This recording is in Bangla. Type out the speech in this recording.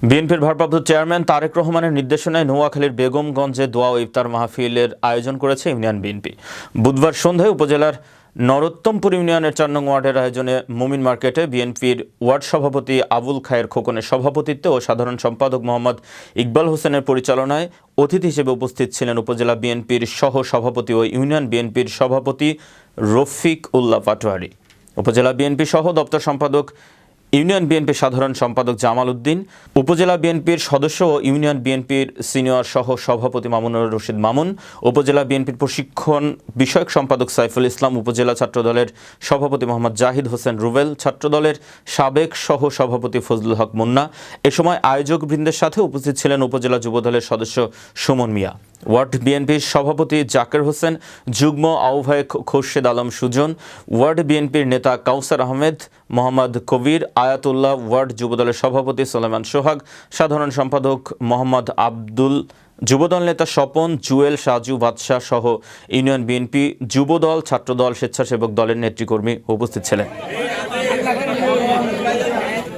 বিএনপির ভারপ্রাপ্ত চেয়ারম্যান তারেক রহমানের নির্দেশনায় নোয়াখালীর বেগমগঞ্জে দোয়া ও ইফতার মাহফিলের আয়োজন করেছে ইউনিয়ন বিএনপি। বুধবার সন্ধ্যায় উপজেলার নরোত্তমপুর ইউনিয়নের ৪ নং ওয়ার্ডের আয়োজনে মুমিন মার্কেটে বিএনপির ওয়ার্ড সভাপতি আবুল খায়ের খোকনের সভাপতিত্বে ও সাধারণ সম্পাদক মোহাম্মদ ইকবাল হোসেনের পরিচালনায় অতিথি হিসেবে উপস্থিত ছিলেন উপজেলা বিএনপির সহ সভাপতি ও ইউনিয়ন বিএনপির সভাপতি রফিক উল্লাহ পাটোয়ারি, উপজেলা বিএনপি সহ দপ্তর সম্পাদক, ইউনিয়ন বিএনপির সাধারণ সম্পাদক জামাল উদ্দিন, উপজেলা বিএনপির সদস্য ও ইউনিয়ন বিএনপির সিনিয়র সহ সভাপতি মামুনুর রশিদ মামুন, উপজেলা বিএনপির প্রশিক্ষণ বিষয়ক সম্পাদক সাইফুল ইসলাম, উপজেলা ছাত্রদলের সভাপতি মোহাম্মদ জাহিদ হোসেন রুবেল, ছাত্রদলের সাবেক সহ সভাপতি ফজলুল হক মুন্না। এ সময় আয়োজকবৃন্দের সাথে উপস্থিত ছিলেন উপজেলা যুবদলের সদস্য সুমন মিয়া, ওয়ার্ড বিএনপির সভাপতি জাকের হোসেন, যুগ্ম আহ্বায়ক খোরশেদ আলম সুজন, ওয়ার্ড বিএনপির নেতা কাউসার আহমেদ, মোহাম্মদ কবির, আয়াতুল্লাহ, ওয়ার্ড যুবদলের সভাপতি সোলেমান সোহাগ, সাধারণ সম্পাদক মোহাম্মদ আব্দুল, যুবদল নেতা স্বপন, জুয়েল, সাজু, বাদশাহ সহ ইউনিয়ন বিএনপি, যুবদল, ছাত্রদল, স্বেচ্ছাসেবক দলের নেতৃকর্মী উপস্থিত ছিলেন।